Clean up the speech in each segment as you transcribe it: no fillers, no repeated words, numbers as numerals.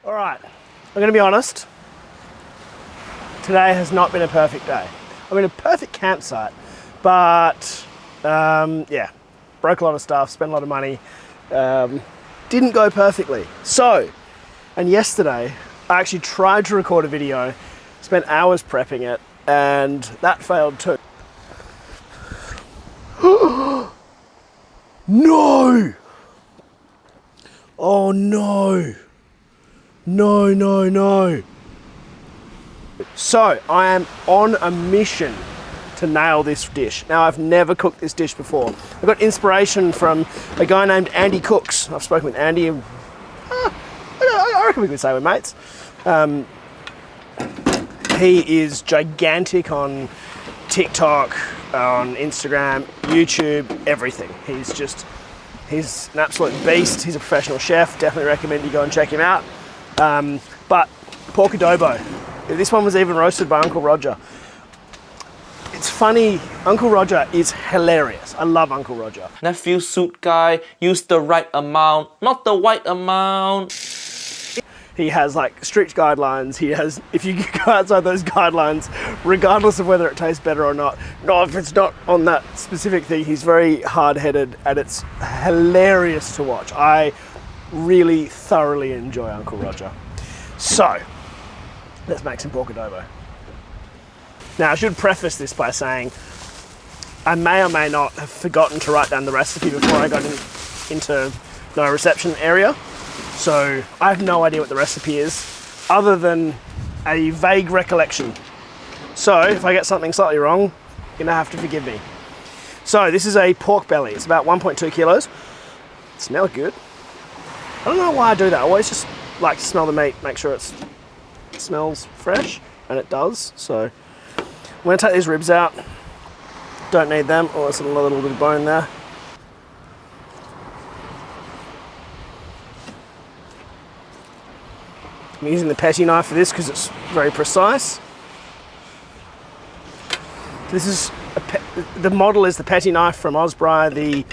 All right, I'm going to be honest. Today has not been a perfect day. I mean, a perfect campsite, but yeah, broke a lot of stuff, spent a lot of money, didn't go perfectly. So, and yesterday, I actually tried to record a video, spent hours prepping it, and that failed too. No! Oh no! No, no, no. So, I am on a mission to nail this dish. Now, I've never cooked this dish before. I got inspiration from a guy named Andy Cooks. I've spoken with Andy, and I reckon we could say we're mates. He is gigantic on TikTok, on Instagram, YouTube, everything. He's an absolute beast. He's a professional chef. Definitely recommend you go and check him out. But pork adobo. This one was even roasted by Uncle Roger. It's funny, Uncle Roger is hilarious. I love Uncle Roger. Nephew suit guy, use the right amount, not the white amount. He has like strict guidelines. He has, if you go outside those guidelines, regardless of whether it tastes better or not, no, if it's not on that specific thing, he's very hard-headed, and it's hilarious to watch. I really thoroughly enjoy Uncle Roger. So, let's make some pork adobo. Now, I should preface this by saying I may or may not have forgotten to write down the recipe before I got into no reception area. So I have no idea what the recipe is, other than a vague recollection. So if I get something slightly wrong, you're gonna have to forgive me. So this is a pork belly. It's about 1.2 kilos. It smells good. I don't know why I do that. I always just like to smell the meat, make sure it smells fresh, and it does. So I'm gonna take these ribs out. Don't need them. Oh, there's a little bit of bone there. I'm using the petty knife for this because it's very precise. This is the model is the petty knife from Osprey. The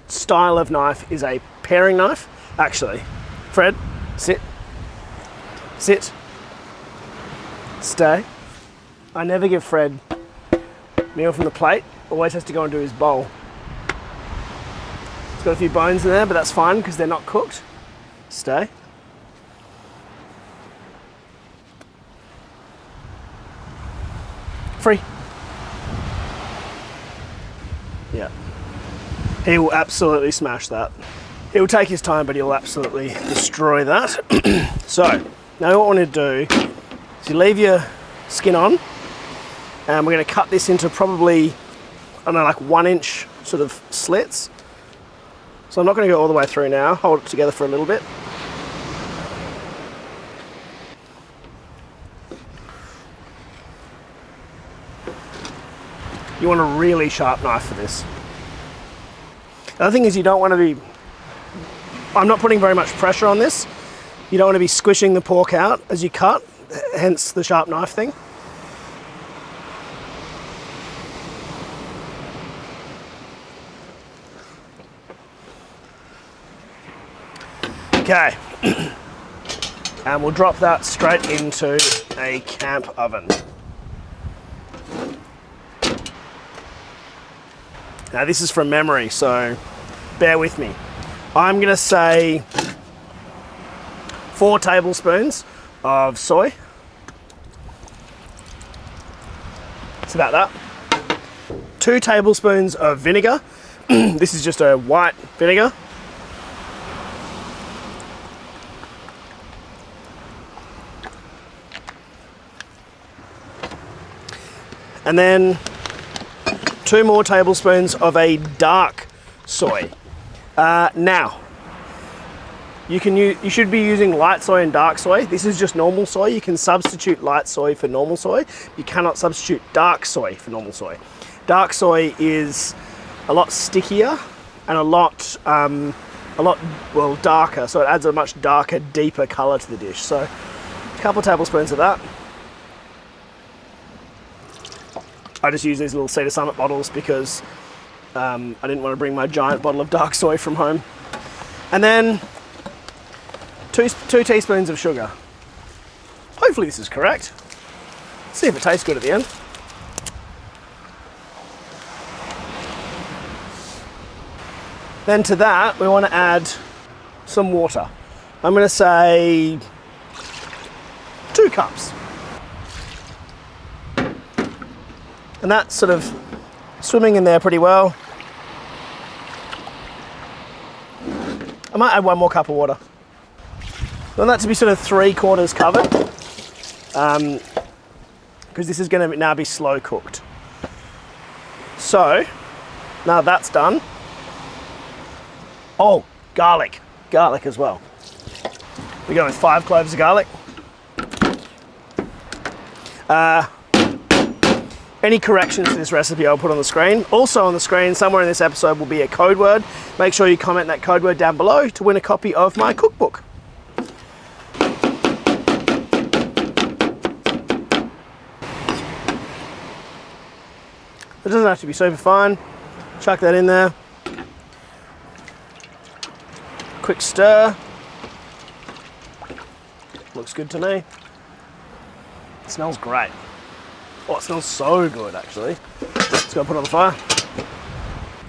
style of knife is a paring knife. Actually, Fred, sit, stay. I never give Fred meal from the plate. Always has to go into his bowl. It's got a few bones in there, but that's fine because they're not cooked. Stay. Free. Yeah. He will absolutely smash that. He will take his time, but he'll absolutely destroy that. So, now what I want to do is you leave your skin on, and we're going to cut this into probably, I don't know, like 1-inch sort of slits. So I'm not going to go all the way through now. Hold it together for a little bit. You want a really sharp knife for this. The other thing is you don't want to be, I'm not putting very much pressure on this. You don't want to be squishing the pork out as you cut, hence the sharp knife thing. Okay, and we'll drop that straight into a camp oven. Now this is from memory, so bear with me. I'm gonna say 4 tablespoons of soy. It's about that. 2 tablespoons of vinegar. This is just a white vinegar. And then 2 more tablespoons of a dark soy. Now, you should be using light soy and dark soy. This is just normal soy. You can substitute light soy for normal soy. You cannot substitute dark soy for normal soy. Dark soy is a lot stickier and a lot darker, so it adds a much darker, deeper color to the dish. So a couple of tablespoons of that. I just use these little Cedar Summit bottles because I didn't want to bring my giant bottle of dark soy from home. And then two teaspoons of sugar. hopefully this is correct. See if it tastes good at the end. Then to that, we want to add some water. I'm going to say 2 cups. And that's sort of swimming in there pretty well. I might add 1 more cup of water. I want that to be sort of 3/4 covered, because this is going to now be slow cooked. So, now that's done. Oh, garlic. Garlic as well. We're going with 5 cloves of garlic. Any corrections to this recipe I'll put on the screen. Also on the screen, somewhere in this episode will be a code word. Make sure you comment that code word down below to win a copy of my cookbook. It doesn't have to be super fine. Chuck that in there. Quick stir. Looks good to me. It smells great. Oh, it smells so good actually. Let's go put it on the fire.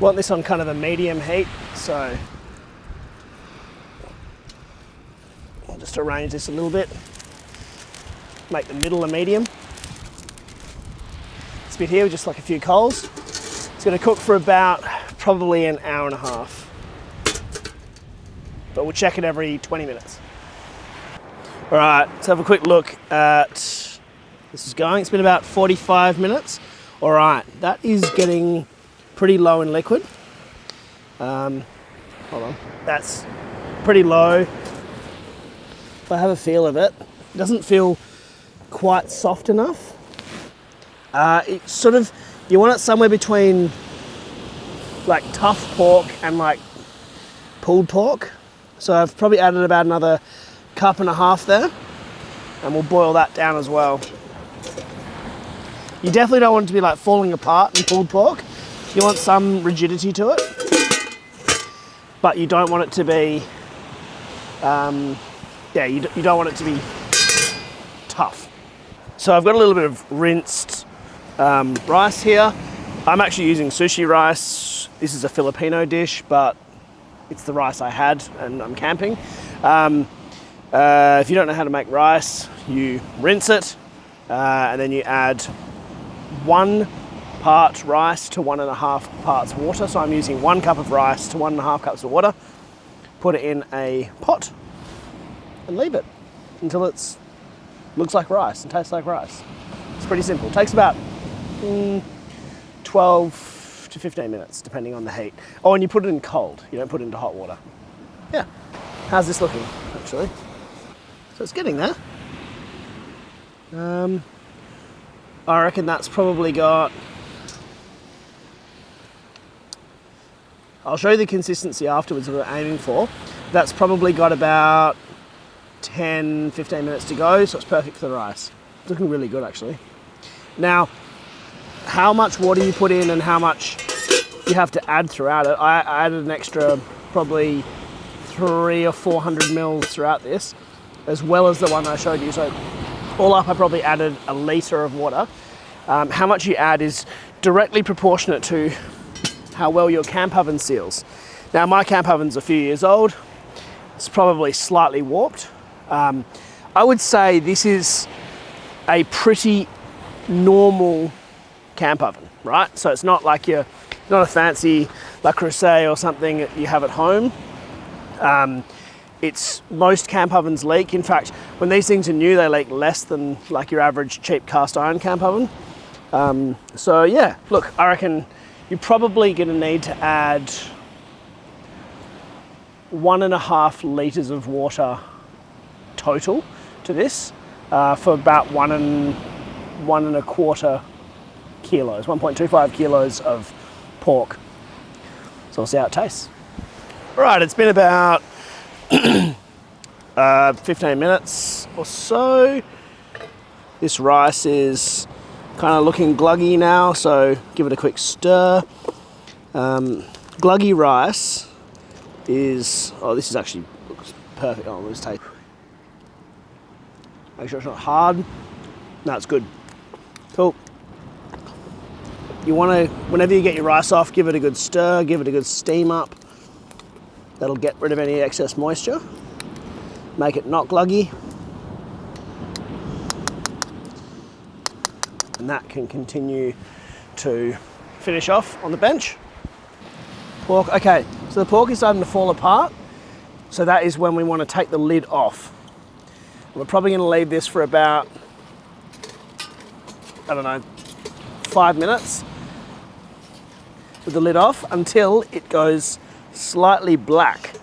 Want this on kind of a medium heat, so I'll just arrange this a little bit. Make the middle a medium. This bit here with just like a few coals. It's going to cook for about probably an hour and a half. But we'll check it every 20 minutes. All right, let's have a quick look at this is going. It's been about 45 minutes. All right, that is getting pretty low in liquid. Hold on, that's pretty low. If I have a feel of it, it doesn't feel quite soft enough. It's sort of, you want it somewhere between like tough pork and like pulled pork. So I've probably added about another 1.5 cups there, and we'll boil that down as well. You definitely don't want it to be like falling apart in pulled pork. You want some rigidity to it, but you don't want it to be, you don't want it to be tough. So I've got a little bit of rinsed rice here. I'm actually using sushi rice. This is a Filipino dish, but it's the rice I had and I'm camping. If you don't know how to make rice, you rinse it and then you add 1 part rice to 1.5 parts water. So I'm using 1 cup of rice to 1.5 cups of water. Put it in a pot and leave it until it looks like rice and tastes like rice. It's pretty simple. It takes about 12 to 15 minutes, depending on the heat. Oh, and you put it in cold. You don't put it into hot water. Yeah. How's this looking, actually? So it's getting there. I reckon that's probably got... I'll show you the consistency afterwards that we're aiming for. That's probably got about 10, 15 minutes to go, so it's perfect for the rice. It's looking really good, actually. Now, how much water you put in and how much you have to add throughout it, I added an extra probably 300 or 400 mils throughout this, as well as the one I showed you. So all up, I probably added 1 litre of water. How much you add is directly proportionate to how well your camp oven seals. Now, my camp oven's a few years old. It's probably slightly warped. I would say this is a pretty normal camp oven, right? So it's not like not a fancy Le Creuset or something that you have at home. It's most camp ovens leak. In fact, when these things are new, they leak less than like your average cheap cast iron camp oven. So yeah, look, I reckon you're probably going to need to add 1.5 litres of water total to this for about 1.25 kilos, 1.25 kilos of pork. So we'll see how it tastes. Right, it's been about 15 minutes or so. This rice is kind of looking gluggy now, so give it a quick stir. Gluggy rice is, oh, this is actually looks perfect. Oh, let's taste. Make sure it's not hard. No, it's good. Cool. You want to, whenever you get your rice off, give it a good stir, give it a good steam up. That'll get rid of any excess moisture. Make it not gluggy. And that can continue to finish off on the bench. Pork, okay, so the pork is starting to fall apart. So that is when we want to take the lid off. We're probably going to leave this for about, I don't know, 5 minutes with the lid off until it goes slightly black.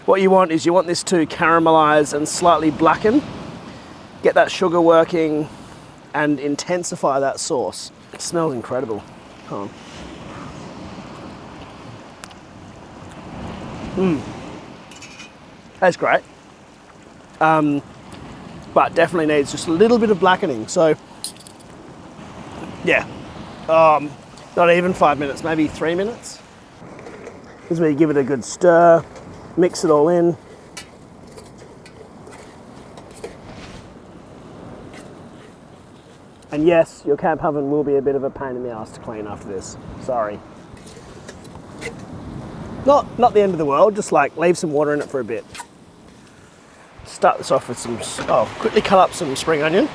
What you want is you want this to caramelize and slightly blacken, get that sugar working and intensify that sauce. It smells incredible. Hold on. That's great. But definitely needs just a little bit of blackening. So yeah, not even 5 minutes, maybe 3 minutes. This is where you give it a good stir, mix it all in. And yes, your camp oven will be a bit of a pain in the ass to clean after this. Sorry. Not the end of the world, just like leave some water in it for a bit. Start this off with some, quickly cut up some spring onion.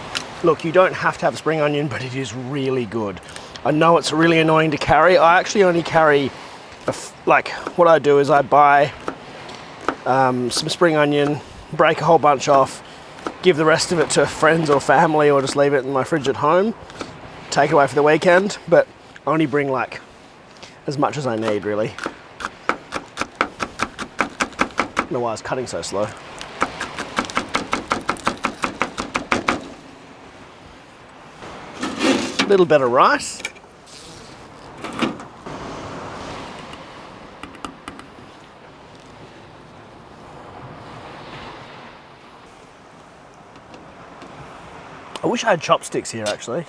Look, you don't have to have spring onion, but it is really good. I know it's really annoying to carry. I actually only carry, what I do is I buy some spring onion, break a whole bunch off, give the rest of it to friends or family, or just leave it in my fridge at home, take it away for the weekend, but I only bring like as much as I need, really. I don't know why I was cutting so slow. A little bit of rice. I wish I had chopsticks here, actually.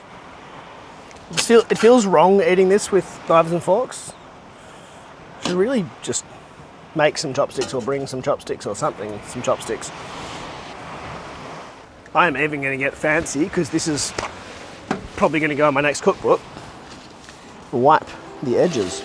It feels wrong eating this with knives and forks. I should really just make some chopsticks or bring some chopsticks or something, some chopsticks. I am even going to get fancy because this is probably going to go in my next cookbook. Wipe the edges.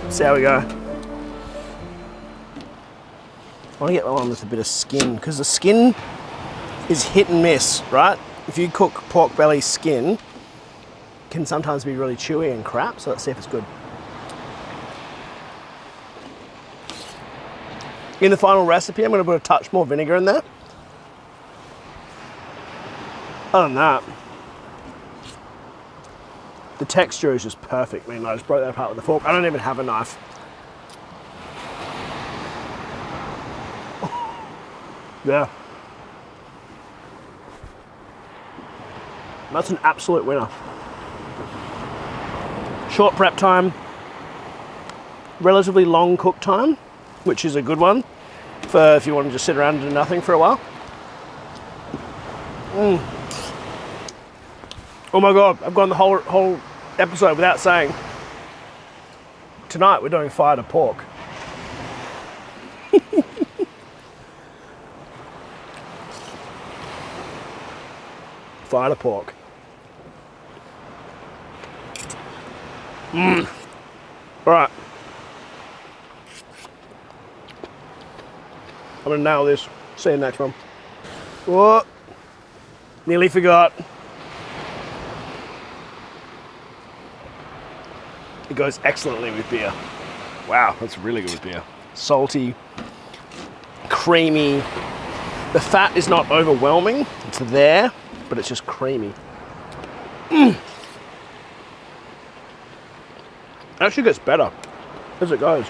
See how we go. I want to get one with a bit of skin because the skin is hit and miss, right? If you cook pork belly, skin can sometimes be really chewy and crap, so let's see if it's good. In the final recipe, I'm going to put a touch more vinegar in there. Other than that, the texture is just perfect. I mean, I just broke that apart with a fork. I don't even have a knife. Yeah. That's an absolute winner. Short prep time, relatively long cook time, which is a good one for if you want to just sit around and do nothing for a while. Oh my God, I've gone the whole episode without saying, tonight we're doing fire to pork. Fire to pork. All right. I'm gonna nail this. See you next one. Whoa. Nearly forgot. It goes excellently with beer. Wow, that's really good with beer. Salty, creamy. The fat is not overwhelming. It's there, but it's just creamy. It actually gets better as it goes.